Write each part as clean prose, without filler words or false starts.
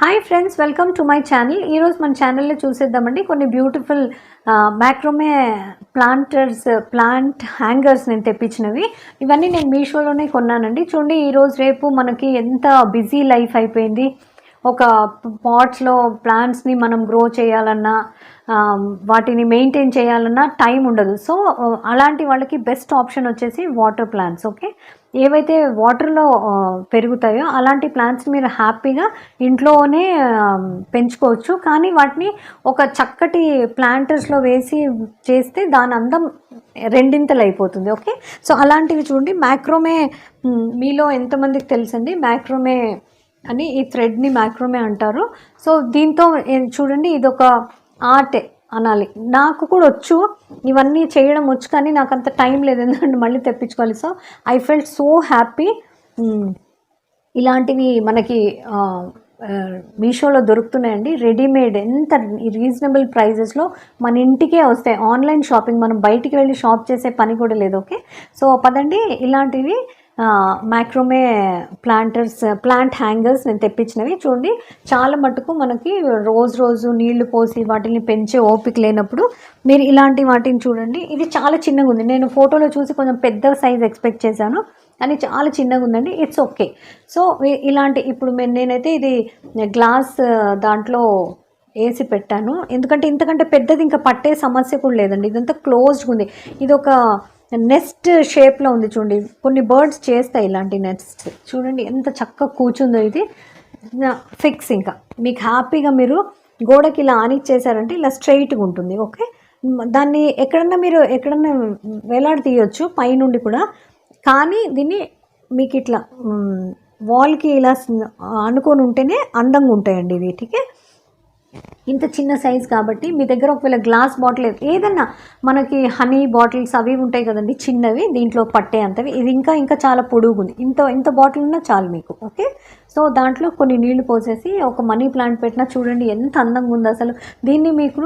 Hi friends, welcome to my channel. ఈరోజు మన ఛానల్లో చూసేద్దామండి కొన్ని బ్యూటిఫుల్ మ్యాక్రోమే ప్లాంట్ హ్యాంగర్స్ నేను తెప్పించినవి. ఇవన్నీ నేను మీషోలోనే కొన్నానండి. చూడండి, ఈరోజు రేపు మనకి ఎంత బిజీ లైఫ్ అయిపోయింది. ఒక పాట్స్లో ప్లాంట్స్ని మనం గ్రో చేయాలన్నా, వాటిని మెయింటైన్ చేయాలన్నా టైం ఉండదు. సో అలాంటి వాళ్ళకి బెస్ట్ ఆప్షన్ వచ్చేసి వాటర్ ప్లాంట్స్. ఓకే, ఏవైతే వాటర్లో పెరుగుతాయో అలాంటి ప్లాంట్స్ మీరు హ్యాపీగా ఇంట్లోనే పెంచుకోవచ్చు. కానీ వాటిని ఒక చక్కటి ప్లాంటర్స్లో వేసి చేస్తే దాని అందం రెండింతలు అయిపోతుంది. ఓకే, సో అలాంటివి చూడండి. మ్యాక్రోమే మీలో ఎంతమందికి తెలుసండి మ్యాక్రోమే అని? ఈ థ్రెడ్ని మ్యాక్రోమే అంటారు. సో దీంతో చూడండి, ఇది ఒక ఆర్టే అనాలి. నాకు కూడా వచ్చు, ఇవన్నీ చేయడం వచ్చు, కానీ నాకు అంత టైం లేదు, ఎందుకంటే మళ్ళీ తెప్పించుకోవాలి. So I felt so happy. ఇలాంటివి మనకి మీషోలో దొరుకుతున్నాయండి, రెడీమేడ్. ఎంత రీజనబుల్ ప్రైజెస్లో మన ఇంటికే వస్తాయి. ఆన్లైన్ షాపింగ్, మనం బయటికి వెళ్ళి షాప్ చేసే పని కూడా లేదు. ఓకే, సో పదండి, ఇలాంటివి మ్యాక్రోమే ప్లాంట్ హ్యాంగర్స్ నేను తెప్పించినవి. చూడండి, చాలా మటుకు మనకి రోజు నీళ్లు పోసి వాటిని పెంచే ఓపిక లేనప్పుడు మీరు ఇలాంటి వాటిని చూడండి. ఇది చాలా చిన్నగా ఉంది. నేను ఫోటోలో చూసి కొంచెం పెద్ద సైజ్ ఎక్స్పెక్ట్ చేశాను, కానీ చాలా చిన్నగా ఉందండి. It's okay. సో ఇలాంటి ఇప్పుడు నేనైతే ఇది గ్లాస్ దాంట్లో వేసి పెట్టాను, ఎందుకంటే ఇంతకంటే పెద్దది ఇంకా పట్టే సమస్య కూడా లేదండి. ఇదంతా క్లోజ్డ్గా ఉంది. ఇది ఒక నెస్ట్ షేప్లో ఉంది. చూడండి, కొన్ని బర్డ్స్ చేస్తాయి ఇలాంటి నెస్ట్. చూడండి ఎంత చక్కగా కూర్చుందో. ఇది ఫిక్స్. ఇంకా మీకు హ్యాపీగా మీరు గోడకి ఇలా ఆనిచ్చేసారంటే ఇలా స్ట్రైట్గా ఉంటుంది. ఓకే, దాన్ని ఎక్కడన్నా వేలాడి తీయొచ్చు పైనుండి కూడా. కానీ దీన్ని మీకు ఇట్లా వాల్కి ఇలా అనుకొని ఉంటేనే అందంగా ఉంటాయండి వీటికి. ఇంత చిన్న సైజ్ కాబట్టి మీ దగ్గర ఒకవేళ గ్లాస్ బాటిల్ ఏదన్నా, మనకి హనీ బాటిల్స్ అవి ఉంటాయి కదండి చిన్నవి, దీంట్లో పట్టే అంతవి. ఇది ఇంకా చాలా పొడుగుంది. ఇంత బాటిల్ ఉన్నా చాలు మీకు. ఓకే, సో దాంట్లో కొన్ని నీళ్లు పోసేసి ఒక మనీ ప్లాంట్ పెట్టినా చూడండి ఎంత అందంగా ఉంది అసలు. దీన్ని మీకు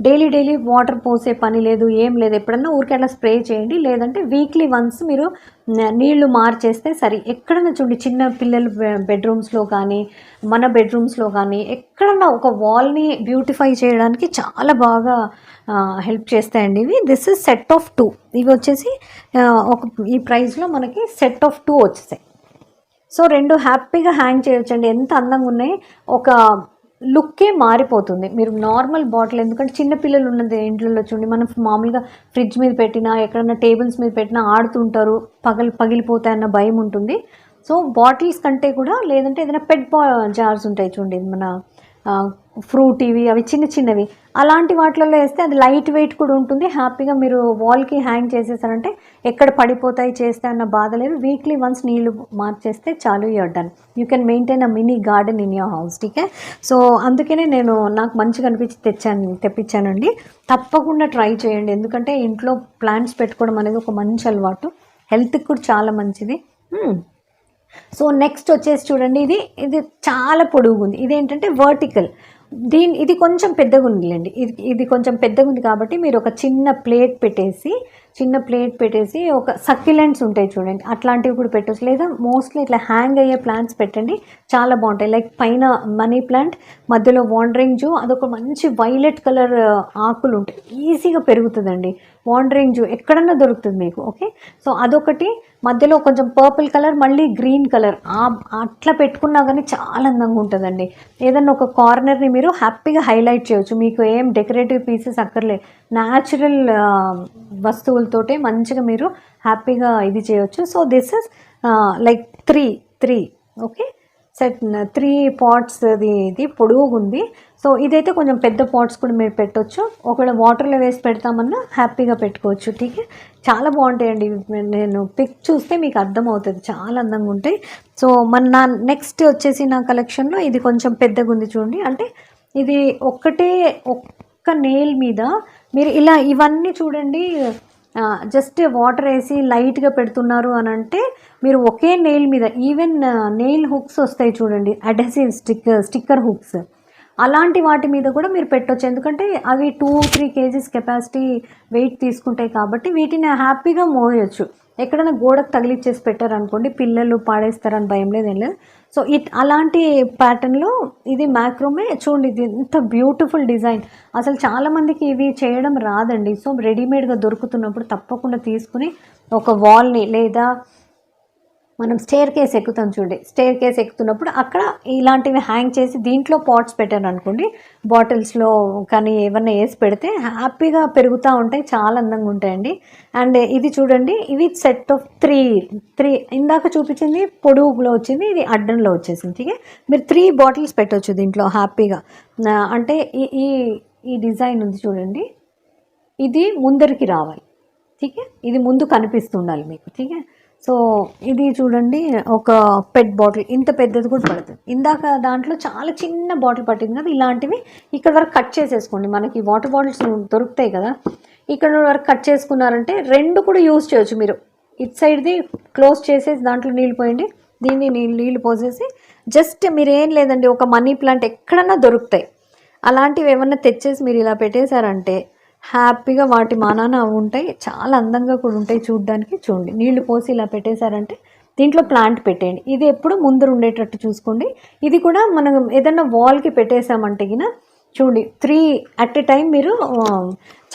డైలీ వాటర్ పోసే పని లేదు, ఏం లేదు. ఎప్పుడన్నా ఊరికే అట్లా స్ప్రే చేయండి, లేదంటే వీక్లీ వన్స్ మీరు నీళ్లు మార్చేస్తే సరే. ఎక్కడన్నా చూడండి, చిన్న పిల్లల బెడ్రూమ్స్లో కానీ మన బెడ్రూమ్స్లో కానీ ఎక్కడన్నా ఒక వాల్ని బ్యూటిఫై చేయడానికి చాలా బాగా హెల్ప్ చేస్తాయండి ఇవి. This is set of 2. ఇవి వచ్చేసి ఈ ప్రైస్లో మనకి సెట్ ఆఫ్ 2 వచ్చేసాయి. సో 2 హ్యాపీగా హ్యాంగ్ చేయొచ్చండి. ఎంత అందంగా ఉన్నాయి. ఒక లుక్కే మారిపోతుంది. మీరు నార్మల్ బాటిల్, ఎందుకంటే చిన్నపిల్లలు ఉన్నది ఇంట్లో చూడండి, మనం మామూలుగా ఫ్రిడ్జ్ మీద పెట్టినా ఎక్కడన్నా టేబుల్స్ మీద పెట్టినా ఆడుతుంటారు, పగిలిపోతాయన్న భయం ఉంటుంది. సో బాటిల్స్ కంటే కూడా, లేదంటే ఏదైనా పెట్ జార్స్ ఉంటాయి చూడండి, మన ఫ్రూట్ ఇవి, అవి చిన్నవి, అలాంటి వాటిలలో వేస్తే అది లైట్ వెయిట్ కూడా ఉంటుంది. హ్యాపీగా మీరు వాల్కి హ్యాంగ్ చేసేసారంటే ఎక్కడ పడిపోతాయి చేస్తే అన్న బాధ లేదు. వీక్లీ వన్స్ నీళ్లు మార్చేస్తే చాలు, you're done. You can maintain a mini garden in your house. TK, so అందుకనే నాకు మంచిగా అనిపించి తెప్పించానండి. తప్పకుండా ట్రై చేయండి, ఎందుకంటే ఇంట్లో ప్లాంట్స్ పెట్టుకోవడం అనేది ఒక మంచి అలవాటు, హెల్త్కి కూడా చాలా మంచిది. సో నెక్స్ట్ వచ్చేసి చూడండి, ఇది చాలా పొడుగు ఉంది. ఇదేంటంటే వర్టికల్. ఇది కొంచెం పెద్దగా ఉందిలేండి. ఇది కొంచెం పెద్దగా ఉంది కాబట్టి మీరు ఒక చిన్న ప్లేట్ పెట్టేసి ఒక సక్యులెంట్స్ ఉంటాయి చూడండి, అట్లాంటివి కూడా పెట్టచ్చు. లేదా మోస్ట్లీ ఇట్లా హ్యాంగ్ అయ్యే ప్లాంట్స్ పెట్టండి, చాలా బాగుంటాయి. లైక్ పైన మనీ ప్లాంట్, మధ్యలో వాండరింగ్ జూ, అదొక మంచి వైలెట్ కలర్ ఆకులు ఉంటాయి, ఈజీగా పెరుగుతుందండి. వాండరింగ్ జూ ఎక్కడన్నా దొరుకుతుంది మీకు. ఓకే, సో అదొకటి. మధ్యలో కొంచెం పర్పుల్ కలర్, మళ్ళీ గ్రీన్ కలర్, అట్లా పెట్టుకున్నా కానీ చాలా అందంగా ఉంటుందండి. ఏదన్నా ఒక కార్నర్ని మీరు హ్యాపీగా హైలైట్ చేయొచ్చు. మీకు ఏం డెకరేటివ్ పీసెస్ అక్కర్లేదు, న్యాచురల్ వస్తువులతోటే మంచిగా మీరు హ్యాపీగా ఇది చేయొచ్చు. So this is like three okay, set 3 pots. ఇది పొడుగుగా ఉంది. సో ఇదైతే కొంచెం పెద్ద పాట్స్ కూడా మీరు పెట్టవచ్చు. ఒకవేళ వాటర్లో వేసి పెడతామన్నా హ్యాపీగా పెట్టుకోవచ్చు. ఠీకే, చాలా బాగుంటాయండి. నేను పిక్ చూస్తే మీకు అర్థమవుతుంది, చాలా అందంగా ఉంటాయి. సో నా నెక్స్ట్ వచ్చేసి నా కలెక్షన్లో ఇది కొంచెం పెద్దగా ఉంది చూడండి. అంటే ఇది ఒక్క నెయిల్ మీద మీరు ఇలా ఇవన్నీ చూడండి, జస్ట్ వాటర్ వేసి లైట్గా పెడుతున్నారు అని అంటే మీరు ఒకే నెయిల్ మీద, ఈవెన్ నెయిల్ హుక్స్ వస్తాయి చూడండి, అడెసివ్ స్టిక్కర్ హుక్స్, అలాంటి వాటి మీద కూడా మీరు పెట్టవచ్చు. ఎందుకంటే అవి 2-3 kgs కెపాసిటీ వెయిట్ తీసుకుంటాయి కాబట్టి వీటిని హ్యాపీగా మోయొచ్చు. ఎక్కడైనా గోడకు తగిలిచ్చేసి పెట్టారనుకోండి, పిల్లలు పాడేస్తారని భయం లేదు, ఏం లేదు. సో అలాంటి ప్యాటర్న్లో ఇది మ్యాక్రోమే చూడండి, ఇది ఎంత బ్యూటిఫుల్ డిజైన్. అసలు చాలామందికి ఇవి చేయడం రాదండి. సో రెడీమేడ్గా దొరుకుతున్నప్పుడు తప్పకుండా తీసుకుని ఒక వాల్ని లేదా మనం స్టేర్ కేస్ ఎక్కుతాం చూడండి, స్టేర్ కేస్ ఎక్కుతున్నప్పుడు అక్కడ ఇలాంటివి హ్యాంగ్ చేసి దీంట్లో పాట్స్ పెట్టారు అనుకోండి, బాటిల్స్లో కానీ ఏమన్నా వేసి పెడితే హ్యాపీగా పెరుగుతూ ఉంటాయి, చాలా అందంగా ఉంటాయండి. అండ్ ఇది చూడండి, ఇవి సెట్ ఆఫ్ త్రీ ఇందాక చూపించింది పొడుగులో వచ్చింది, ఇది అడ్డంలో వచ్చేసింది. ठीक है, మీరు 3 బాటిల్స్ పెట్టవచ్చు దీంట్లో హ్యాపీగా. అంటే ఈ డిజైన్ ఉంది చూడండి, ఇది ముందరికి రావాలి. ठीक है, ఇది ముందు కనిపిస్తుండాలి మీకు. ठीक है, సో ఇది చూడండి, ఒక పెట్ బాటిల్ ఇంత పెద్దది కూడా పడుతుంది. ఇందాక దాంట్లో చాలా చిన్న బాటిల్ పట్టింది కదా, ఇలాంటివి ఇక్కడ వరకు కట్ చేసేసుకోండి. మనకి వాటర్ బాటిల్స్ దొరుకుతాయి కదా, ఇక్కడ వరకు కట్ చేసుకున్నారంటే 2 కూడా యూజ్ చేయొచ్చు మీరు. ఇటు సైడ్ది క్లోజ్ చేసేసి దాంట్లో నీళ్ళు పోయండి, దీన్ని నీళ్ళు పోసేసి జస్ట్ మీరు ఏం లేదండి, ఒక మనీ ప్లాంట్ ఎక్కడన్నా దొరుకుతాయి, అలాంటివి ఏమన్నా తెచ్చేసి మీరు ఇలా పెట్టేశారంటే హ్యాపీగా వాటి మానాన ఉంటాయి, చాలా అందంగా కూడా ఉంటాయి చూడడానికి. చూడండి, నీళ్లు పోసి ఇలా పెట్టేశారంటే దీంట్లో ప్లాంట్ పెట్టేయండి. ఇది ఎప్పుడు ముందర ఉండేటట్టు చూసుకోండి. ఇది కూడా మనం ఏదన్నా వాల్కి పెట్టేసామంటే గిన చూడండి 3 అట్ ఎ టైం మీరు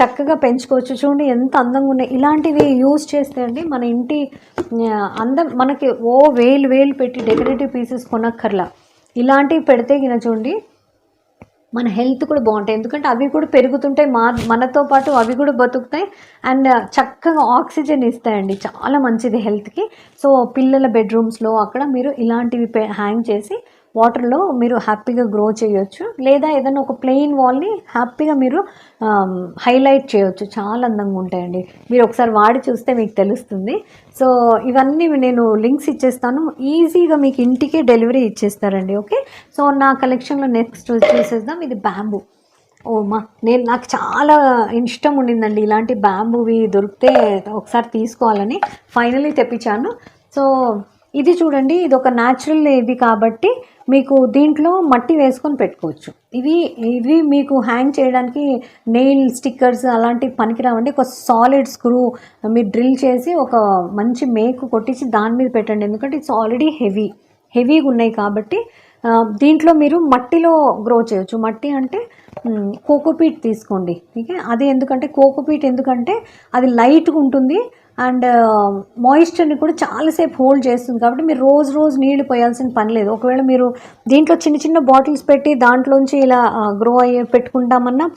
చక్కగా పెంచుకోవచ్చు. చూడండి ఎంత అందంగా ఉన్నాయి. ఇలాంటివి యూజ్ చేస్తే అండి మన ఇంటి అందం మనకి వేలు పెట్టి డెకరేటివ్ పీసెస్ కొనక్కర్లా, ఇలాంటివి పెడితే గిన చూడండి మన హెల్త్ కూడా బాగుంటాయి. ఎందుకంటే అవి కూడా పెరుగుతుంటాయి, మనతో పాటు అవి కూడా బతుకుతాయి అండ్ చక్కగా ఆక్సిజన్ ఇస్తాయండి, చాలా మంచిది హెల్త్కి. సో పిల్లల బెడ్రూమ్స్లో అక్కడ మీరు ఇలాంటివి హ్యాంగ్ చేసి వాటర్లో మీరు హ్యాపీగా గ్రో చేయొచ్చు, లేదా ఏదైనా ఒక ప్లెయిన్ వాల్ని హ్యాపీగా మీరు హైలైట్ చేయొచ్చు, చాలా అందంగా ఉంటాయండి. మీరు ఒకసారి వాడి చూస్తే మీకు తెలుస్తుంది. సో ఇవన్నీ నేను లింక్స్ ఇచ్చేస్తాను, ఈజీగా మీకు ఇంటికే డెలివరీ ఇచ్చేస్తారండి. ఓకే, సో నా కలెక్షన్లో నెక్స్ట్ చూసేద్దాం. ఇది బ్యాంబూ. నాకు చాలా ఇష్టం ఉండిందండి ఇలాంటి బ్యాంబూవి దొరికితే ఒకసారి తీసుకోవాలని, ఫైనలీ తెప్పించాను. సో ఇది చూడండి, ఇది ఒక న్యాచురల్ ఇది కాబట్టి మీకు దీంట్లో మట్టి వేసుకొని పెట్టుకోవచ్చు. ఇవి మీకు హ్యాంగ్ చేయడానికి నెయిల్ స్టిక్కర్స్ అలాంటివి పనికిరావండి. ఒక సాలిడ్ స్క్రూ మీరు డ్రిల్ చేసి ఒక మంచి మేకు కొట్టించి దాని మీద పెట్టండి, ఎందుకంటే ఇట్స్ ఆల్రెడీ హెవీగా ఉన్నాయి కాబట్టి. దీంట్లో మీరు మట్టిలో గ్రో చేయొచ్చు. మట్టి అంటే కోకోపీట్ తీసుకోండి. ఓకే, అది ఎందుకంటే కోకోపీట్ ఎందుకంటే అది లైట్గా ఉంటుంది అండ్ మాయిశ్చర్ని కూడా చాలాసేపు హోల్డ్ చేస్తుంది కాబట్టి మీరు రోజు నీళ్లు పోయాల్సిన పని లేదు. ఒకవేళ మీరు దీంట్లో చిన్న బాటిల్స్ పెట్టి దాంట్లోంచి ఇలా గ్రో అయ్యే పెట్టుకుంటామన్నా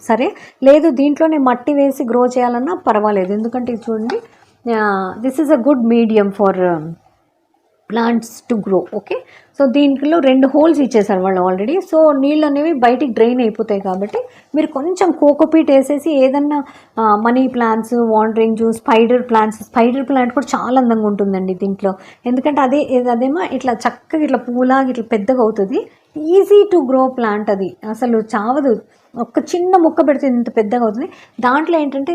సరే, లేదు దీంట్లోనే మట్టి వేసి గ్రో చేయాలన్నా పర్వాలేదు. ఎందుకంటే ఇది చూడండి, this is a good medium for plants to grow. Okay, so దీంట్లో 2 హోల్స్ ఇచ్చేసారు వాళ్ళు ఆల్రెడీ. సో నీళ్ళు అనేవి బయటికి డ్రైన్ అయిపోతాయి కాబట్టి మీరు కొంచెం కోకోపీట్ వేసేసి ఏదన్నా money plants, wandering juice, spider plant కూడా చాలా అందంగా ఉంటుందండి దీంట్లో. ఎందుకంటే అదేమో ఇట్లా చక్కగా ఇట్లా పూలాగా ఇట్లా పెద్దగా అవుతుంది, ఈజీ టు గ్రో ప్లాంట్, అది అసలు చావదు. ఒక చిన్న మొక్క పెడితే ఇంత పెద్దగా అవుతుంది. దాంట్లో ఏంటంటే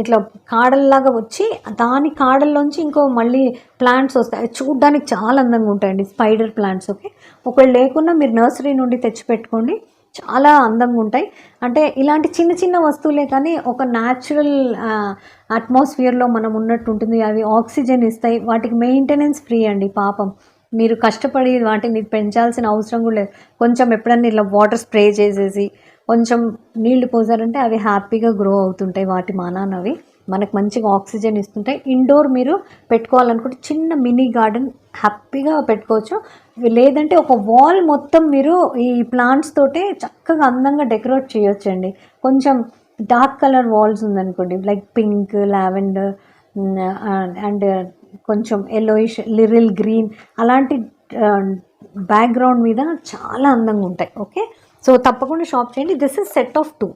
ఇట్లా కాడల్లాగా వచ్చి దాని కాడల్లోంచి ఇంకో మళ్ళీ ప్లాంట్స్ వస్తాయి, చూడడానికి చాలా అందంగా ఉంటాయండి స్పైడర్ ప్లాంట్స్. ఓకే, ఒకవేళ లేకున్నా మీరు నర్సరీ నుండి తెచ్చి పెట్టుకోండి, చాలా అందంగా ఉంటాయి. అంటే ఇలాంటి చిన్న వస్తువులే కానీ ఒక న్యాచురల్ అట్మాస్ఫియర్లో మనం ఉన్నట్టు ఉంటుంది. అవి ఆక్సిజన్ ఇస్తాయి, వాటికి మెయింటెనెన్స్ ఫ్రీ అండి. పాపం మీరు కష్టపడి వాటిని పెంచాల్సిన అవసరం కూడా లేదు. కొంచెం ఎప్పుడన్నా ఇలా వాటర్ స్ప్రే చేసేసి కొంచెం నీళ్లు పోసారంటే అవి హ్యాపీగా గ్రో అవుతుంటాయి, వాటి మానానవి మనకు మంచిగా ఆక్సిజన్ ఇస్తుంటాయి. ఇండోర్ మీరు పెట్టుకోవాలనుకుంటే చిన్న మినీ గార్డెన్ హ్యాపీగా పెట్టుకోవచ్చు, లేదంటే ఒక వాల్ మొత్తం మీరు ఈ ప్లాంట్స్ తోటే చక్కగా అందంగా డెకరేట్ చేయొచ్చండి. కొంచెం డార్క్ కలర్ వాల్స్ ఉందనుకోండి, లైక్ పింక్, లావెండర్ అండ్ కొంచెం ఎల్లోయిష్, లిరిల్ గ్రీన్ అలాంటి బ్యాక్గ్రౌండ్ మీద చాలా అందంగా ఉంటాయి. ఓకే, సో తప్పకుండా షాప్ చేయండి. This is set of 2.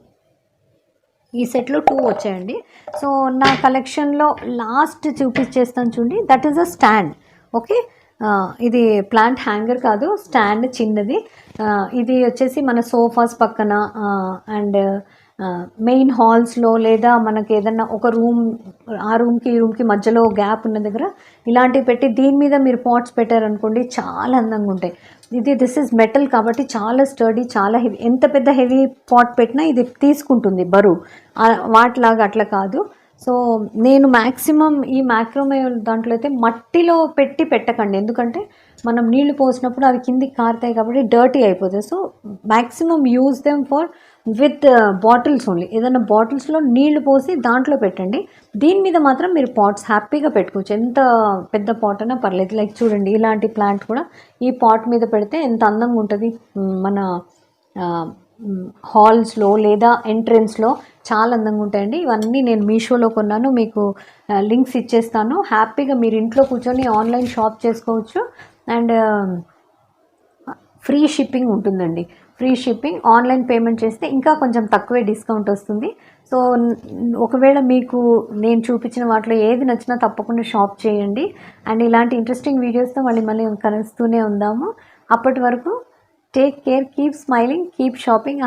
ఈ సెట్లో 2 వచ్చాయండి. సో నా కలెక్షన్లో లాస్ట్ చూపించేస్తాను చూడండి, that is a stand. Okay, ఇది ప్లాంట్ హ్యాంగర్ కాదు, స్టాండ్ చిన్నది. ఇది వచ్చేసి మన సోఫాస్ పక్కన అండ్ మెయిన్ హాల్స్లో లేదా మనకి ఏదన్నా ఒక రూమ్, ఆ రూమ్కి ఈ రూమ్కి మధ్యలో గ్యాప్ ఉన్న దగ్గర ఇలాంటివి పెట్టి దీని మీద మీరు పాట్స్ పెట్టారనుకోండి, చాలా అందంగా ఉంటాయి. దిస్ ఇస్ మెటల్ కాబట్టి చాలా స్టర్డీ, చాలా హెవీ. ఎంత పెద్ద హెవీ పాట్ పెట్టినా ఇది తీసుకుంటుంది బరువు, వాటిలాగా అట్లా కాదు. సో నేను మ్యాక్సిమం ఈ మ్యాక్రోమే దాంట్లో అయితే మట్టిలో పెట్టకండి, ఎందుకంటే మనం నీళ్లు పోసినప్పుడు అవి కిందికి కారుతాయి కాబట్టి డర్టీ అయిపోతాయి. So maximum use them for with bottles only. ఏదైనా బాటిల్స్లో నీళ్లు పోసి దాంట్లో పెట్టండి. దీని మీద మాత్రం మీరు పాట్స్ హ్యాపీగా పెట్టుకోవచ్చు. ఎంత పెద్ద పాట్ అయినా పర్లేదు. లైక్ చూడండి, ఇలాంటి ప్లాంట్ కూడా ఈ పాట్ మీద పెడితే ఎంత అందంగా ఉంటుంది. మన హాల్స్లో లేదా ఎంట్రెన్స్లో చాలా అందంగా ఉంటాయండి. ఇవన్నీ నేను మీషోలో కొన్నాను, మీకు లింక్స్ ఇచ్చేస్తాను. హ్యాపీగా మీరు ఇంట్లో కూర్చొని ఆన్లైన్ షాప్ చేసుకోవచ్చు. అండ్ ఫ్రీ షిప్పింగ్ ఉంటుందండి. ఫ్రీ షిప్పింగ్, ఆన్లైన్ పేమెంట్ చేస్తే ఇంకా కొంచెం తక్కువే డిస్కౌంట్ వస్తుంది. సో ఒకవేళ మీకు నేను చూపించిన వాటిలో ఏది నచ్చినా తప్పకుండా షాప్ చేయండి. అండ్ ఇలాంటి ఇంట్రెస్టింగ్ వీడియోస్తో మళ్ళీ కలుస్తూనే ఉందాము. అప్పటి వరకు take care, keep smiling, keep shopping.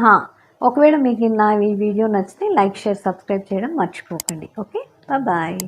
ఒకవేళ మీకు నా ఈ వీడియో నచ్చితే లైక్, షేర్, సబ్స్క్రైబ్ చేయడం మర్చిపోకండి. Okay, bye.